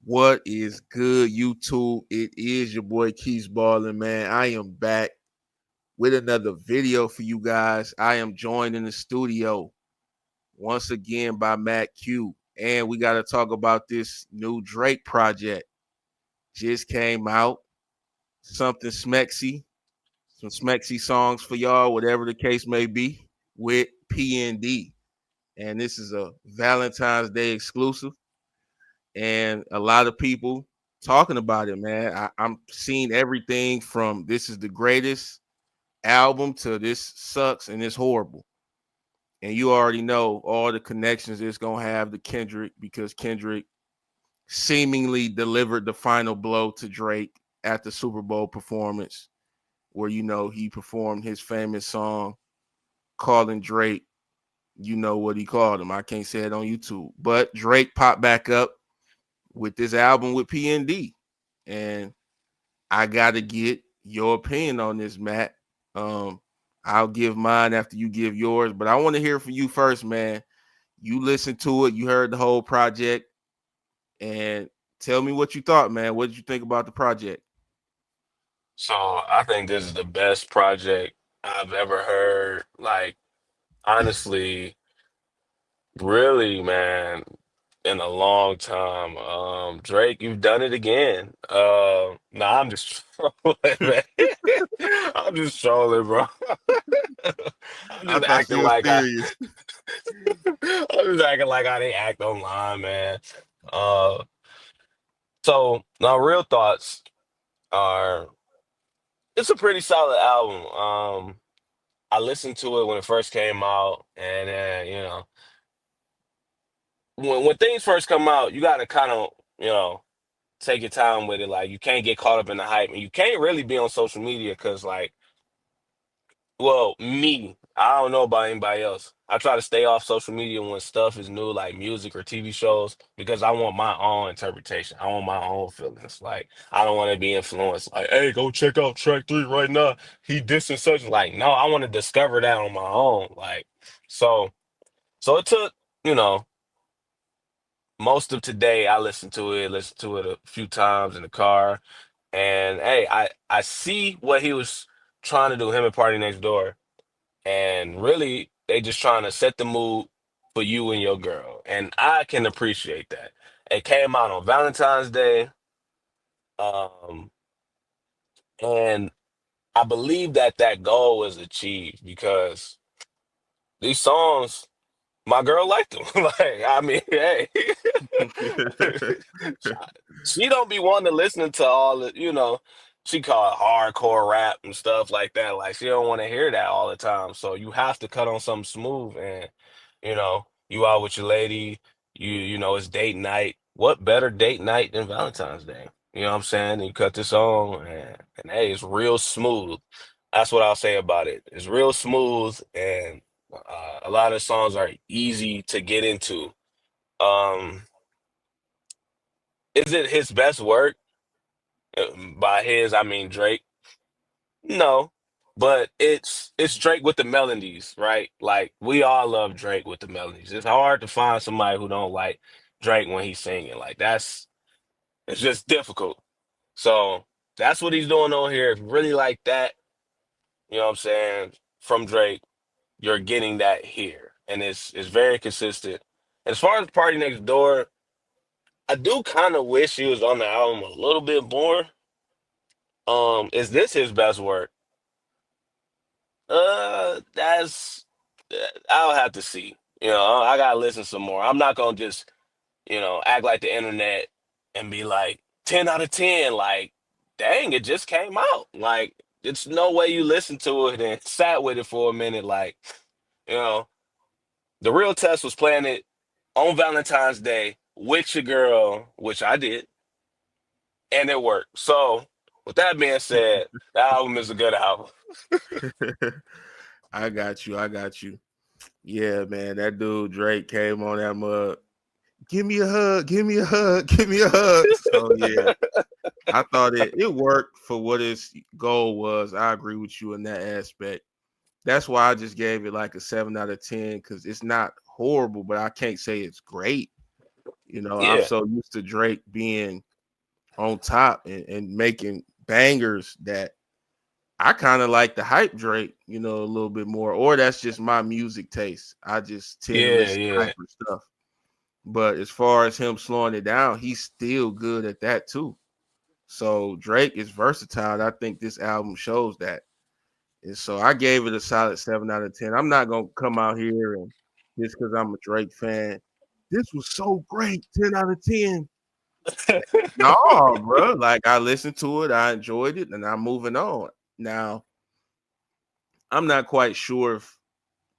What is good, YouTube? It is your boy Keys Ballin', man. I am back with another video for you guys. I am joined in the studio once again by Matt Q. And we got to talk about this new Drake project. Just came out. Something smexy. Some smexy songs for y'all, whatever the case may be, with PND. And this is a Valentine's Day exclusive. And a lot of people talking about it, man. I'm seeing everything from this is the greatest album to this sucks and it's horrible. And you already know all the connections it's gonna have to Kendrick because Kendrick seemingly delivered the final blow to Drake at the Super Bowl performance, where he performed his famous song calling Drake. You know what he called him. I can't say it on YouTube, but Drake popped back up with this album with PND. And I gotta get your opinion on this, Matt. Um, I'll give mine after you give yours, but I want to hear from you first, man. You listened to it, you heard the whole project, and tell me what you thought, man. What did you think about the project? So I think this is the best project I've ever heard. Like, honestly, really, man, in a long time. Drake, you've done it again. Nah, I'm just trolling, man. I'm just trolling, bro. I'm I just thought acting you were like I serious. I'm just acting like how they act online, man. Uh, so my real thoughts are it's a pretty solid album. I listened to it when it first came out, and when things first come out, you got to kind of take your time with it. Like you can't get caught up in the hype, and you can't really be on social media because, like, well, me, I don't know about anybody else. I try to stay off social media when stuff is new, like music or TV shows, because I want my own interpretation. I want my own feelings. Like I don't want to be influenced. Like, hey, go check out track 3 right now. He dissing such. Like, no, I want to discover that on my own. Like, so. So it took, you know, most of today I listened to it a few times in the car. And hey, I see what he was trying to do, him and Party Next Door. And really they just trying to set the mood for you and your girl. And I can appreciate that. It came out on Valentine's Day. Um, and I believe that that goal was achieved because these songs my girl liked them. Like, I mean, hey, she don't be wanting to listen to all the, she call it hardcore rap and stuff like that. Like, she don't want to hear that all the time. So you have to cut on something smooth, and you out with your lady. It's date night. What better date night than Valentine's Day? You know what I'm saying? You cut this on, and hey, it's real smooth. That's what I'll say about it. It's real smooth, and a lot of songs are easy to get into. Um, is it his best work? By his, I mean Drake. No, but it's Drake with the melodies, right? Like we all love Drake with the melodies. It's hard to find somebody who don't like Drake when he's singing. Like it's just difficult. So that's what he's doing on here. If you really like that, you know what I'm saying, from Drake, you're getting that here. And it's very consistent. As far as Party Next Door, I do kind of wish he was on the album a little bit more. Is this his best work? That's I'll have to see. I gotta listen some more. I'm not gonna just, act like the internet and be like 10 out of 10. Like, dang, it just came out. Like, it's no way you listen to it and sat with it for a minute. Like, you know, the real test was playing it on Valentine's Day with your girl, which I did, and it worked. So, with that being said, the album is a good album. I got you. I got you. Yeah, man. That dude Drake came on that mug. Give me a hug. Give me a hug. Give me a hug. So yeah, I thought it worked for what its goal was. I agree with you in that aspect. That's why I just gave it like a 7 out of 10 because it's not horrible, but I can't say it's great. I'm Yeah, so used to Drake being on top and making bangers that I kind of like the hype Drake, a little bit more. Or that's just my music taste. I just tend to yeah, listen to yeah, hyper stuff. But as far as him slowing it down, he's still good at that too. So Drake is versatile. I think this album shows that. And so I gave it a solid 7 out of 10. I'm not gonna come out here and just because I'm a Drake fan. This was so great, 10 out of 10. No, bro. Like I listened to it, I enjoyed it, and I'm moving on. Now, I'm not quite sure if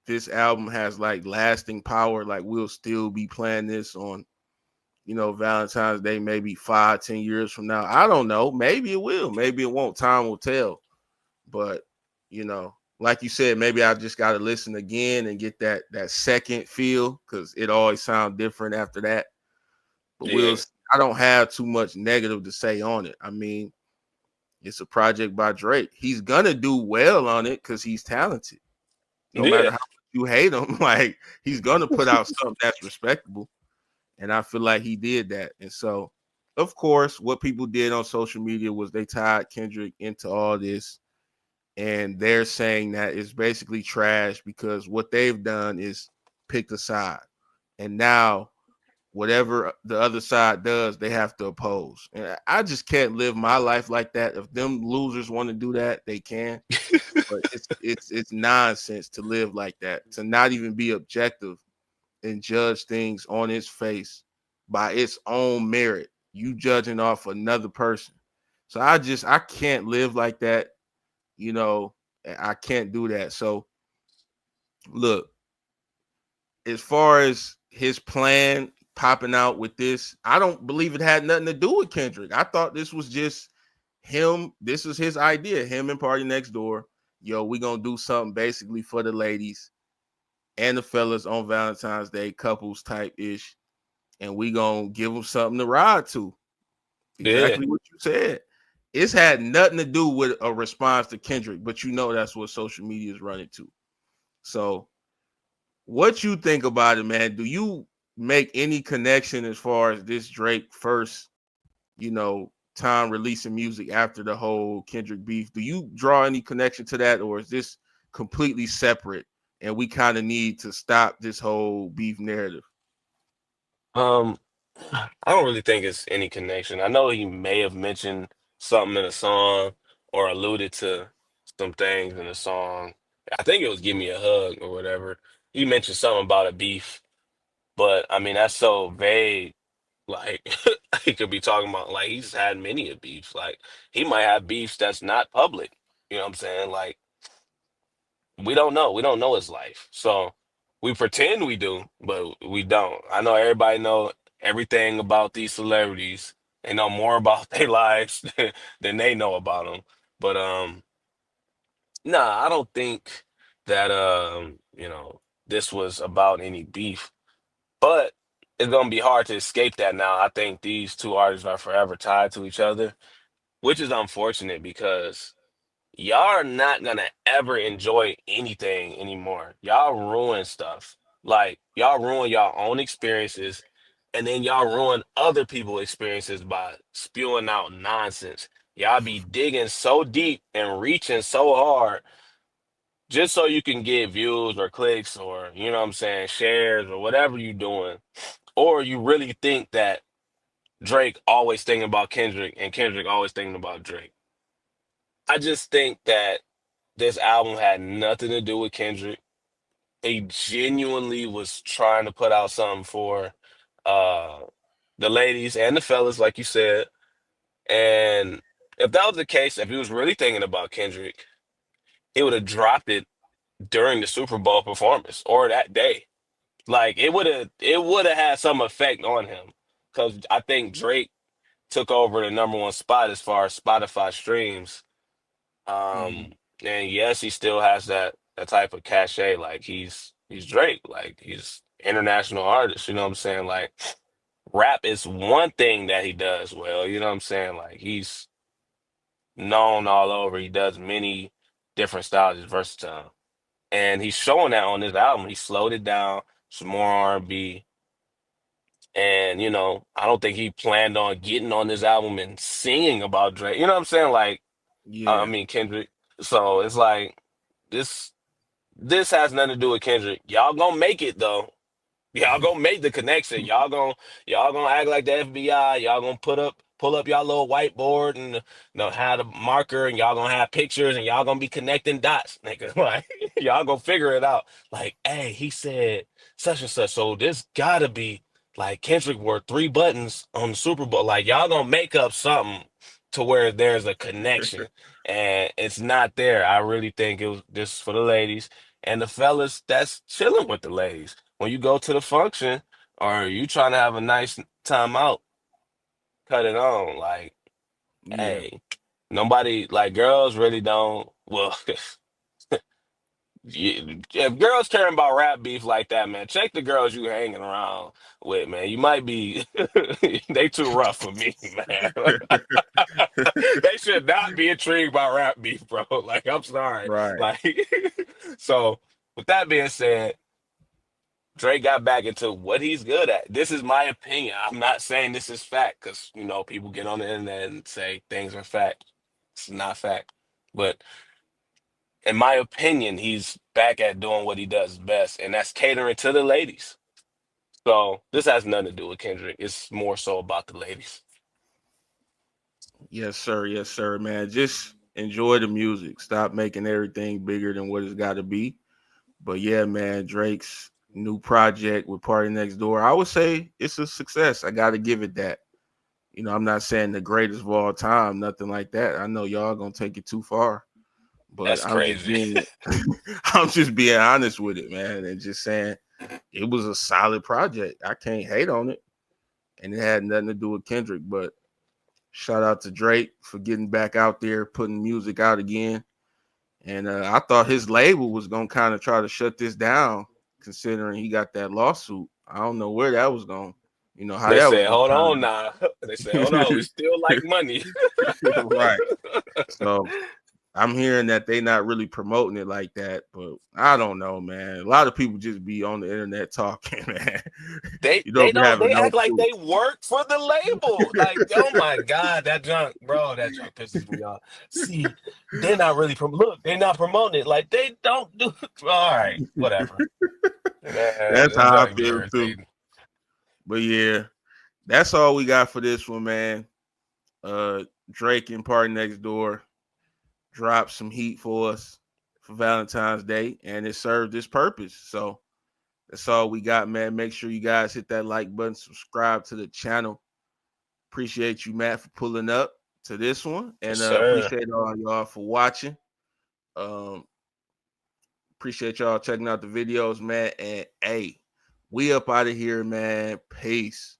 this album has like lasting power. Like we'll still be playing this on, Valentine's Day, maybe 5, 10 years from now. I don't know. Maybe it will. Maybe it won't. Time will tell. But like you said, maybe I just got to listen again and get that second feel because it always sounds different after that. But yeah, I don't have too much negative to say on it. I mean, it's a project by Drake. He's gonna do well on it because he's talented. No matter yeah. how much you hate him, like he's gonna put out something that's respectable. And I feel like he did that. And so, of course, what people did on social media was they tied Kendrick into all this, and they're saying that it's basically trash because what they've done is picked a side. And now whatever the other side does, they have to oppose. And I just can't live my life like that. If them losers want to do that, they can. But it's nonsense to live like that. To not even be objective and judge things on its face by its own merit. You judging off another person. So I can't live like that. You know, I can't do that. So look, as far as his plan popping out with this, I don't believe it had nothing to do with Kendrick. I thought this was just him. This is his idea. Him and Party Next Door. Yo, we gonna do something basically for the ladies and the fellas on Valentine's Day, couples type ish, and we gonna give them something to ride to. Yeah. Exactly what you said. It's had nothing to do with a response to Kendrick, but that's what social media is running to. So what you think about it, man? Do you make any connection as far as this Drake first, time releasing music after the whole Kendrick beef? Do you draw any connection to that, or is this completely separate? And we kind of need to stop this whole beef narrative. Um, I don't really think it's any connection. I know he may have mentioned something in a song or alluded to some things in a song. I think it was "Give Me a Hug" or whatever. He mentioned something about a beef, but I mean that's so vague. Like he could be talking about like he's had many a beefs. Like he might have beefs that's not public. You know what I'm saying? Like we don't know. We don't know his life. So we pretend we do, but we don't. I know everybody know everything about these celebrities. They know more about their lives than they know about them. But nah, I don't think that this was about any beef. But it's gonna be hard to escape that now. I think these two artists are forever tied to each other, which is unfortunate because y'all are not gonna ever enjoy anything anymore. Y'all ruin stuff. Like y'all ruin y'all own experiences, and then y'all ruin other people's experiences by spewing out nonsense. Y'all be digging so deep and reaching so hard just so you can get views or clicks or you know what I'm saying, shares or whatever you doing. Or you really think that Drake always thinking about Kendrick and Kendrick always thinking about Drake. I just think that this album had nothing to do with Kendrick. He genuinely was trying to put out something for uh the ladies and the fellas, like you said. And if that was the case, if he was really thinking about Kendrick, he would have dropped it during the Super Bowl performance or that day. Like it would have had some effect on him. Cause I think Drake took over the number one spot as far as Spotify streams. Mhm. And yes, he still has that type of cachet. Like he's Drake. Like he's international artist. You know what I'm saying? Like rap is one thing that he does well. You know what I'm saying? Like he's known all over. He does many different styles. He's versatile, and he's showing that on this album. He slowed it down. Some more R&B. And, I don't think he planned on getting on this album and singing about Drake. You know what I'm saying? Like, I Yeah. mean, Kendrick. So it's like this this has nothing to do with Kendrick. Y'all gonna make it though. Y'all gonna make the connection. Y'all gonna act like the FBI. Y'all gonna pull up y'all little whiteboard and have the marker, and y'all gonna have pictures, and y'all gonna be connecting dots, nigga. Like y'all gonna figure it out. Like, hey, he said such and such. So this gotta be like Kendrick wore three buttons on the Super Bowl. Like y'all gonna make up something to where there's a connection, and it's not there. I really think it was just for the ladies and the fellas that's chilling with the ladies when you go to the function or you trying to have a nice time out, cut it on. Like, Yeah. hey, nobody, like, girls really don't. Well, if girls caring about rap beef like that, man, check the girls you hanging around with, man. You might be, they too rough for me, man. They should not be intrigued by rap beef, bro. Like, I'm sorry. Right. Like, so with that being said, Drake got back into what he's good at. This is my opinion. I'm not saying this is fact because, people get on the internet and say things are fact. It's not fact. But in my opinion, he's back at doing what he does best, and that's catering to the ladies. So this has nothing to do with Kendrick. It's more so about the ladies. Yes, sir. Yes, sir, man. Just enjoy the music. Stop making everything bigger than what it's got to be. But yeah, man, Drake's new project with Party Next Door, I would say it's a success. I got to give it that. I'm not saying the greatest of all time, nothing like that. I know y'all gonna take it too far, but That's I'm just crazy. being, I'm just being honest with it, man, and just saying it was a solid project. I can't hate on it, and it had nothing to do with Kendrick. But shout out to Drake for getting back out there, putting music out again. And I thought his label was gonna kind of try to shut this down, considering he got that lawsuit. I don't know where that was going, how They that was said, gonna hold on turn now. They said, hold on, we still like money. out. Right. So I'm hearing that they not really promoting it like that, but I don't know, man. A lot of people just be on the internet talking, man. They You they don't be don't having they no act like proof. they work for the label. Like, oh my God, that junk, bro, that junk pisses me off. See, they're not really look, they're not promoting it. Like they don't do all right, whatever. Man, That's that how I junk be feel too. irritating. But yeah, that's all we got for this one, man. Uh Drake and Party Next Door dropped some heat for us for Valentine's Day, and it served its purpose. So that's all we got, man. Make sure you guys hit that like button, subscribe to the channel. Appreciate you, Matt, for pulling up to this one, Yes, and sir. appreciate all y'all for watching. Um, appreciate y'all checking out the videos, man. And hey, we up out of here, man. Peace.